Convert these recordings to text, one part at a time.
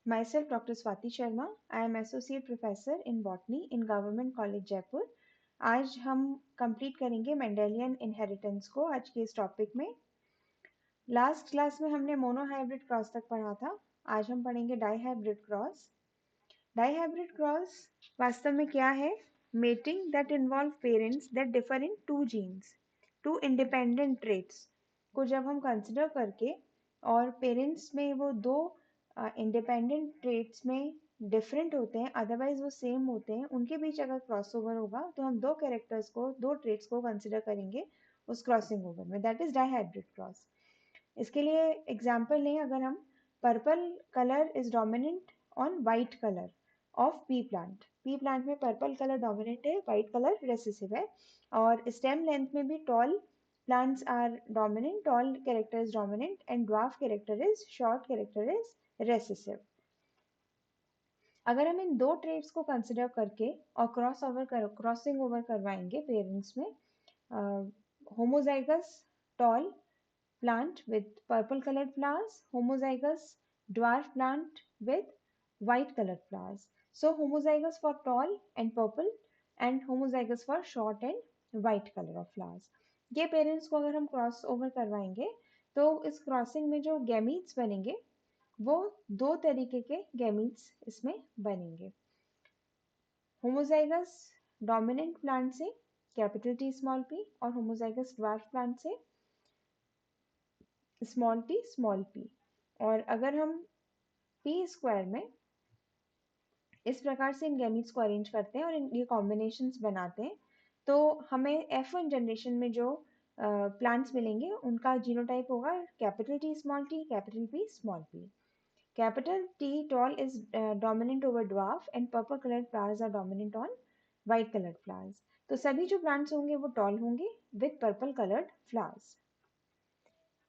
Myself, Dr. Swati Sharma. I am Associate Professor in Botany in Government College Jaipur. आज हम complete करेंगे Mendelian inheritance को आज के इस टॉपिक में। लास्ट क्लास में हमने मोनोहाइब्रिड क्रॉस तक पढ़ा था। आज हम पढ़ेंगे डाईहाइब्रिड क्रॉस। डाईहाइब्रिड क्रॉस वास्तव में क्या है? Mating that involve parents that differ in two genes, two independent traits को जब हम कंसिडर करके और पेरेंट्स में वो दो इंडिपेंडेंट ट्रेट्स में डिफरेंट होते हैं, अदरवाइज वो सेम होते हैं, उनके बीच अगर क्रॉसओवर होगा तो हम दो कैरेक्टर्स को, दो ट्रेट्स को कंसिडर करेंगे उस क्रॉसिंग ओवर में, दैट इज डाईहाइब्रिड क्रॉस। इसके लिए एग्जाम्पल लें, अगर हम purple colour is dominant on white colour of P plant, P plant में पर्पल कलर डोमिनेंट है, वाइट कलर रेसेसिव है, और स्टेम लेंथ में भी toll plants are dominant, tall character is dominant and dwarf character is short character is recessive. अगर हम इन दो trades को कंसिडर करके और क्रॉसिंग ओवर करवाएंगे पेरेंट्स में, homozygous tall plant with purple colored flowers, homozygous dwarf plant with white colored flowers. So homozygous for tall and purple and homozygous for short and white color of flowers. ये parents को अगर हम cross over करवाएंगे तो इस crossing में जो gametes बनेंगे वो दो तरीके के गैमीट्स इसमें बनेंगे। होमोजाइगस डोमिनेंट प्लांट से कैपिटल टी स्मॉल पी और होमोजाइगस ड्वार्फ प्लांट से स्मॉल पी। और अगर हम पी स्क्वायर में इस प्रकार से इन गैमीट्स को अरेंज करते हैं और ये कॉम्बिनेशंस बनाते हैं तो हमें F1 जनरेशन में जो प्लांट्स मिलेंगे उनका जीनोटाइप होगा capital T small t, capital P small p. Capital T tall is dominant over dwarf and purple coloured flowers are dominant on white coloured flowers. तो सभी जो प्लांट्स होंगे वो टॉल होंगे with purple coloured flowers.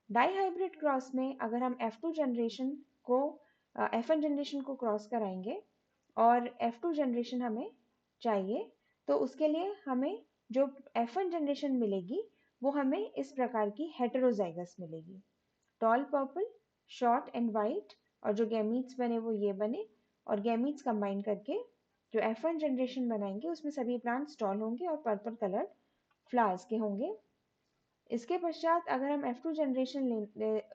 Dihybrid cross में अगर हम F2 generation को F1 जनरेशन को क्रॉस कराएंगे और F2 जनरेशन हमें चाहिए तो उसके लिए हमें जो F1 जनरेशन मिलेगी वो हमें इस प्रकार की हेटेरोजाइगस मिलेगी, tall purple, short and white, और जो गैमीट्स बने वो ये बने, और गैमीट्स कंबाइन करके जो F1 जनरेशन बनाएंगे उसमें सभी प्लांट्स टॉल होंगे और पर्पल कलर्ड फ्लावर्स के होंगे। इसके पश्चात अगर हम F2 जनरेशन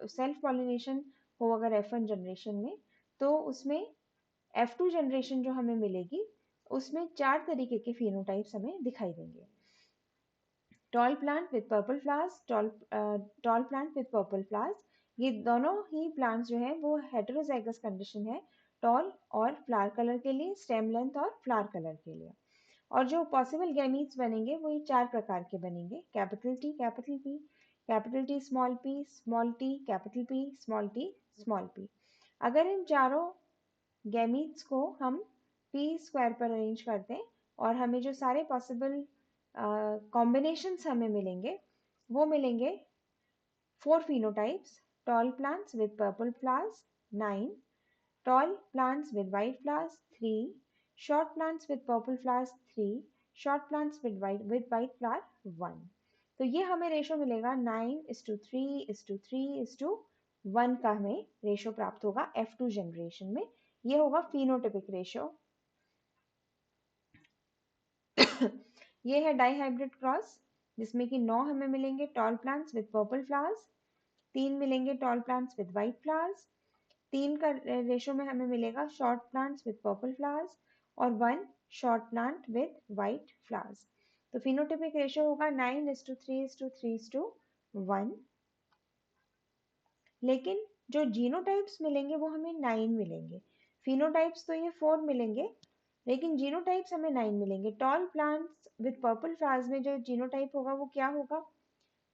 सेल्फ पॉलिनेशन हो अगर F1 जनरेशन में तो उसमें F2 जनरेशन जो हमें मिलेगी उसमें चार तरीके के फिनोटाइप्स हमें दिखाई देंगे। Tall plant with purple flowers, tall plant with purple flowers, ये दोनों ही प्लांट्स जो हैं वो हेटेरोजाइगस कंडीशन है टॉल और फ्लावर कलर के लिए, स्टेम लेंथ और फ्लावर कलर के लिए। और जो पॉसिबल गैमीट्स बनेंगे वो ये चार प्रकार के बनेंगे, capital T, capital P, capital T small P, small t, capital P, small T, small P. अगर इन चारों गैमीट्स को हम पी स्क्वायर पर अरेंज करते हैं और हमें जो सारे पॉसिबल कॉम्बिनेशंस हमें मिलेंगे वो मिलेंगे 4 phenotypes: tall plants with purple flowers 9, tall plants with white flowers 3, short plants with purple flowers 3, short plants with white flower 1। तो ये हमें रेशो मिलेगा 9:3:3:1 का हमें रेशो प्राप्त होगा F2 जनरेशन में। ये होगा फिनोटिपिक रेशो। ये है डाईहाइब्रिड क्रॉस जिसमें कि 9 हमें मिलेंगे tall plants with purple flowers, 3 मिलेंगे tall plants with white flowers, 3 का रेशो में हमें मिलेगा short plants with purple flowers और 1 short plant with white flowers. तो फिनोटिपिक रेशो होगा 9:3:3:1। लेकिन जो जीनोटाइप्स मिलेंगे वो हमें 9 मिलेंगे। फिनोटाइप्स तो ये 4 मिलेंगे लेकिन जीनोटाइप्स हमें 9 मिलेंगे। Tall plants with purple flowers में जो जीनोटाइप होगा वो क्या होगा?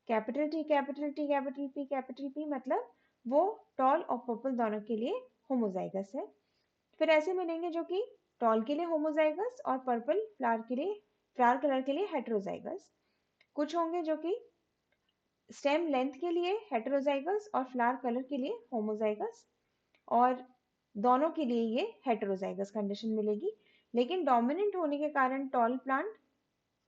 Capital T, capital T, capital P, capital P, मतलब वो टॉल और पर्पल दोनों के लिए होमोजाइगस है। फिर ऐसे मिलेंगे जो कि टॉल के लिए होमोजाइगस और पर्पल फ्लावर कलर के लिए हेटेरोजाइगस। कुछ होंगे जो कि स्टेम लेंथ के लिए हेटेरोजाइगस और फ्लावर कलर के लिए होमोजाइगस, और दोनों के लिए ये हेटेरोजाइगस कंडीशन मिलेगी। लेकिन डोमिनेंट होने के कारण टॉल प्लांट,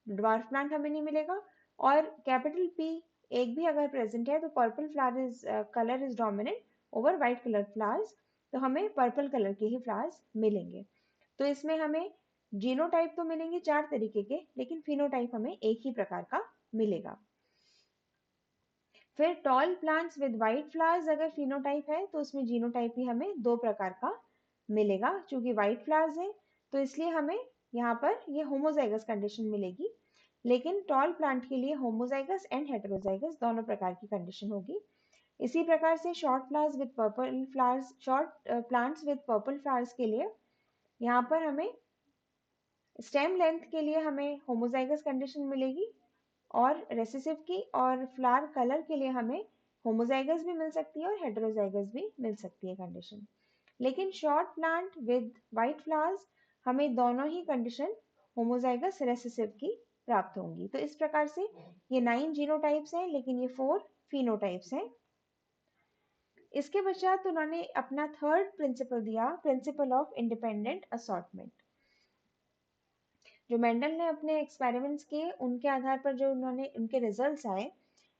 ड्वार्फ प्लांट हमें नहीं मिलेगा, और कैपिटल पी एक भी अगर प्रेजेंट है तो purple flower is colour is dominant over white colour flowers, तो हमें पर्पल कलर के ही फ्लावर्स मिलेंगे। तो इसमें हमें जीनोटाइप तो मिलेंगे 4 तरीके के, लेकिन फिनोटाइप हमें एक ही प्रकार का मिलेगा। फिर tall plants with white flowers अगर फिनोटाइप है तो उसमें जीनोटाइप भी हमें 2 प्रकार का मिलेगा। चूंकि वाइट फ्लावर्स है तो इसलिए हमें यहाँ पर ये होमोजाइगस कंडीशन मिलेगी, लेकिन टॉल प्लांट के लिए होमोजाइगस एंड हेटेरोजाइगस दोनों प्रकार की कंडीशन होगी। इसी प्रकार से short flowers with purple flowers, short plants with purple flowers के लिए यहाँ पर हमें स्टेम लेंथ के लिए हमें होमोजाइगस कंडीशन मिलेगी, और रेसेसिव की और फ्लावर कलर के लिए हमें होमोजाइगस भी मिल सकती है और हेटेरोजाइगस भी मिल सकती है कंडीशन। लेकिन short plant with white flowers हमें दोनों ही कंडीशन होमोजाइगस रेसेसिव की प्राप्त होंगी। तो इस प्रकार से ये 9 जीनोटाइप्स हैं, लेकिन ये 4 फिनोटाइप्स हैं। इसके पश्चात उन्होंने अपना थर्ड प्रिंसिपल दिया, प्रिंसिपल ऑफ इंडिपेंडेंट असॉर्टमेंट। जो मेंडल ने अपने एक्सपेरिमेंट्स किए उनके आधार पर जो उन्होंने उनके रिजल्ट्स आए,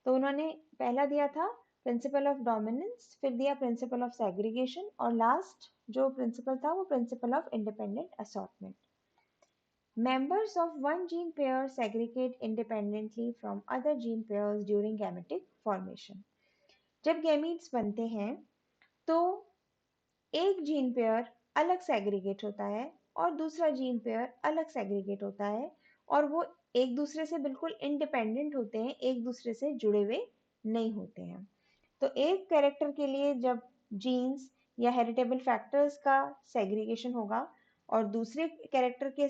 तो उन्होंने पहला दिया था प्रिंसिपल ऑफ डोमिनेंस, फिर दिया प्रिंसिपल ऑफ सेग्रीगेशन, और लास्ट जो प्रिंसिपल था वो principle of independent assortment. Members of one gene pair segregate independently from other gene pairs during gametic formation. जब गैमीट्स बनते हैं तो एक जीन पेयर अलग सेग्रीगेट होता है और दूसरा जीन पेयर अलग सेग्रीगेट होता है, और वो एक दूसरे से बिल्कुल इंडिपेंडेंट होते हैं, एक दूसरे से जुड़े हुए नहीं होते हैं। तो एक कैरेक्टर के लिए जब जीन्स या हेरिटेबल फैक्टर्स का सेग्रीगेशन होगा और दूसरे कैरेक्टर के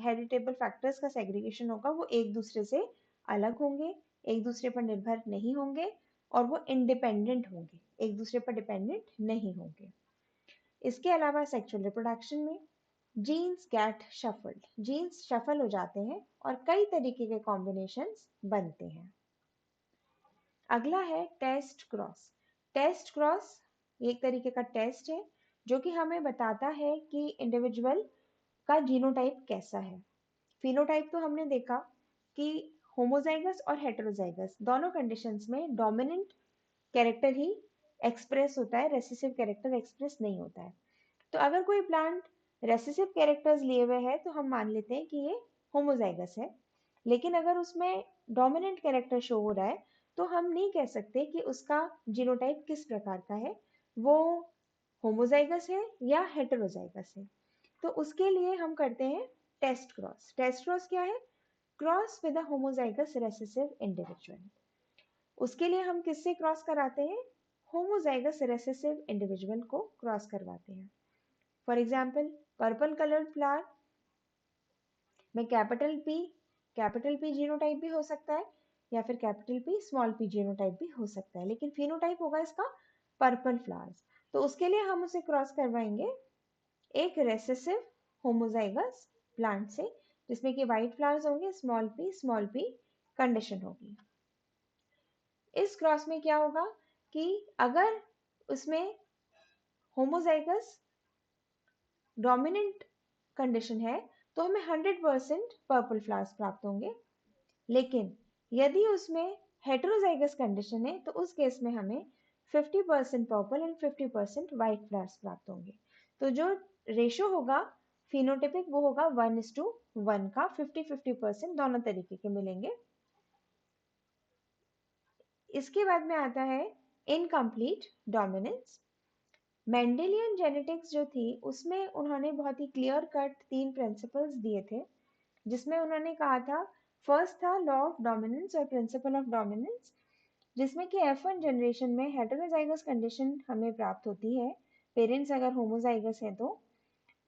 हेरिटेबल फैक्टर्स का सेग्रीगेशन होगा, वो एक दूसरे से अलग होंगे, एक दूसरे पर निर्भर नहीं होंगे, और वो इंडिपेंडेंट होंगे, एक दूसरे पर डिपेंडेंट नहीं होंगे। इसके अलावा सेक्सुअल रिप्रोडक्शन में genes get shuffled, genes shuffle हो जाते हैं और कई तरीके के कॉम्बिनेशंस बनते हैं। अगला है टेस्ट क्रॉस। टेस्ट क्रॉस एक तरीके का टेस्ट है जो कि हमें बताता है कि इंडिविजुअल का जीनोटाइप कैसा है। फिनोटाइप तो हमने देखा कि होमोजाइगस और हेटेरोजाइगस दोनों कंडीशंस में डोमिनेंट कैरेक्टर ही एक्सप्रेस होता है, रेसेसिव कैरेक्टर एक्सप्रेस नहीं होता है। तो अगर कोई प्लांट रेसेसिव कैरेक्टर्स लिए हुए है तो हम मान लेते हैं कि ये होमोजाइगस है, लेकिन अगर उसमें डोमिनेंट कैरेक्टर शो हो रहा है तो हम नहीं कह सकते कि उसका जीनोटाइप किस प्रकार का है, वो होमोजाइगस है या हेटेरोजाइगस है। तो उसके लिए हम करते हैं टेस्ट क्रॉस। टेस्ट क्रॉस क्या है? Cross with a homozygous recessive individual. उसके लिए हम किससे क्रॉस कराते हैं? होमोजाइगस रेसेसिव इंडिविजुअल को क्रॉस करवाते हैं। For example purple coloured flower में कैपिटल पी जीनोटाइप भी हो सकता है, या फिर capital P small P genotype भी हो सकता है, लेकिन फिनोटाइप होगा इसका पर्पल फ्लावर्स। तो उसके लिए हम उसे क्रॉस करवाएंगे एक रेसेसिव होमोजाइगस प्लांट से, जिसमें कि व्हाइट फ्लावर्स होंगे, स्मॉल पी कंडीशन होगी। इस क्रॉस में क्या होगा कि अगर उसमें होमोजाइगस डोमिनेंट कंडीशन है तो हमें 100% पर्पल फ्लावर्स प्राप्त होंगे, लेकिन यदि उसमें हेटेरोजाइगस कंडीशन है तो उस केस में हमें 50% पर्पल एंड 50% व्हाइट फ्लावर्स प्राप्त होंगे। तो जो रेशो होगा फिनोटिपिक वो होगा 1:1 का, 50-50% दोनों तरीके के मिलेंगे। इसके बाद में आता है इनकम्प्लीट डोमिनेंस। मेंडेलियन जेनेटिक्स जो थी उसमें उन्होंने बहुत ही क्लियर कट 3 प्रिंसिपल्स दिए थे, जिसमें उन्होंने कहा था, फर्स्ट था लॉ ऑफ डोमिनेंस और प्रिंसिपल ऑफ डोमिनेंस, जिसमें कि F1 जनरेशन में हेटेरोजाइगस कंडीशन हमें प्राप्त होती है, पेरेंट्स अगर होमोजाइगस है तो,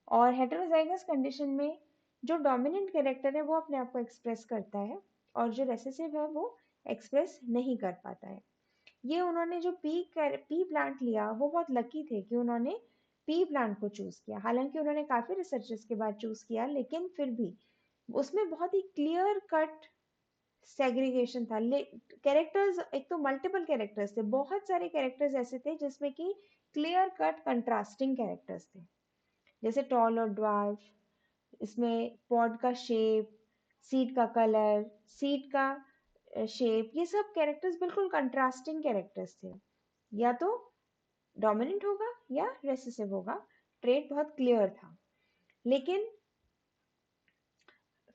और हेटेरोजाइगस कंडीशन में जो डोमिनेंट कैरेक्टर है वो अपने आप को एक्सप्रेस करता है और जो रेसेसिव है वो एक्सप्रेस नहीं कर पाता है। ये उन्होंने जो पी प्लांट लिया वो बहुत लकी थे कि उन्होंने पी प्लांट को चूज किया। हालांकि उन्होंने काफी रिसर्चेस के बाद चूज किया, लेकिन फिर भी उसमें बहुत ही क्लियर कट सेग्रीगेशन था। कैरेक्टर्स एक तो मल्टीपल कैरेक्टर्स थे, बहुत सारे कैरेक्टर्स ऐसे थे जिसमें कि क्लियर कट कंट्रास्टिंग कैरेक्टर्स थे, जैसे टॉल और ड्वार्फ, इसमें पॉड का शेप, सीड का कलर, सीड का शेप, ये सब कैरेक्टर्स बिल्कुल कंट्रास्टिंग कैरेक्टर्स थे। या तो डोमिनेंट होगा या रेसेसिव होगा, ट्रेट बहुत क्लियर था। लेकिन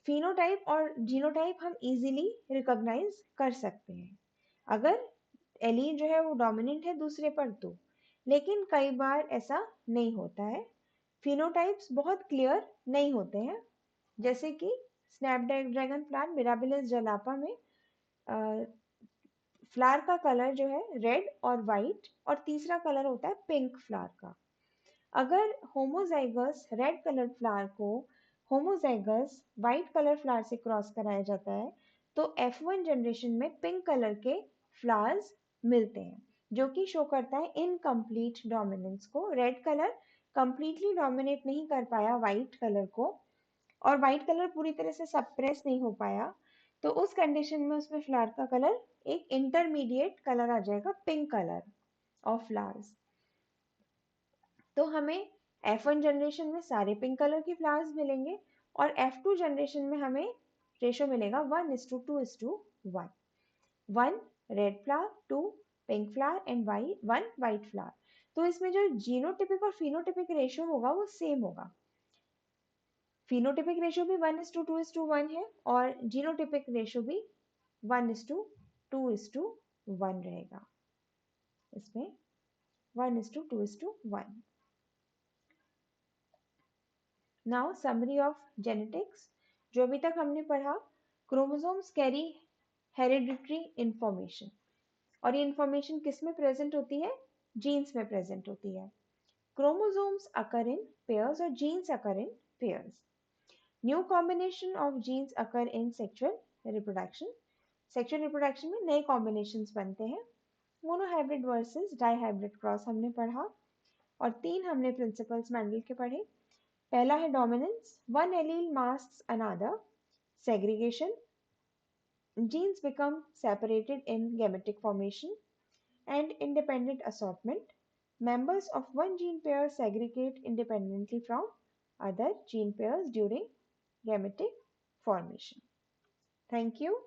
फिनोटाइप और जीनोटाइप हम इजीली रिकॉग्नाइज कर सकते हैं अगर एलीन जो है वो डोमिनेंट है दूसरे पर तो। लेकिन कई बार ऐसा नहीं होता है, फिनोटाइप्स बहुत क्लियर नहीं होते हैं। जैसे कि स्नैपड्रैगन प्लांट मिराबिलिस जलापा में फ्लावर का कलर जो है रेड और वाइट, और तीसरा कलर होता है पिंक फ्लावर का। अगर होमोजाइगस रेड कलर्ड फ्लावर को होमोजाइगस वाइट कलर फ्लावर से क्रॉस कराया जाता है तो F1 जनरेशन में पिंक कलर के फ्लावर्स मिलते हैं, जो कि शो करता है इनकम्प्लीट डोमिनेंस को। रेड कलर कंप्लीटली डोमिनेट नहीं कर पाया वाइट कलर को, और वाइट कलर पूरी तरह से सप्रेस नहीं हो पाया, तो उस कंडीशन में उसमें फ्लावर का कलर एक इंटरमीडिएट कलर आ जाएगा, पिंक कलर ऑफ फ्लावर्स। तो हमें F1 जनरेशन में सारे पिंक कलर के फ्लावर्स मिलेंगे, और F2 जनरेशन में हमें रेशो मिलेगा 1:2:1, 1 red flower, 2 pink flower and 1 white flower. तो इसमें जो जीनोटिपिक और फिनोटिपिक रेशो होगा वो सेम होगा। फिनोटिपिक रेशो भी 1:2:1 है और जीनोटिपिक रेशो भी 1:2:1 रहेगा। इसमें 1:2:1। Now summary of genetics. जो अभी तक हमने पढ़ा, क्रोमोसोम्स कैरी हेरिडिटरी इंफॉर्मेशन, और ये इंफॉर्मेशन किस में प्रेजेंट होती है? जीन्स में प्रेजेंट होती है। क्रोमोसोम्स अकर इन पेयर्स और genes occur in pairs. New combination of genes occur in sexual reproduction. Sexual reproduction में नए कॉम्बिनेशंस बनते हैं। मोनोहाइब्रिड वर्सेस डाइहाइब्रिड क्रॉस हमने पढ़ा, और 3 हमने प्रिंसिपल्स मेंडल के पढ़े। पहला है dominance, one allele masks another, segregation, genes become separated in gametic formation, and independent assortment. Members of one gene pair segregate independently from other gene pairs during gametic formation. Thank you.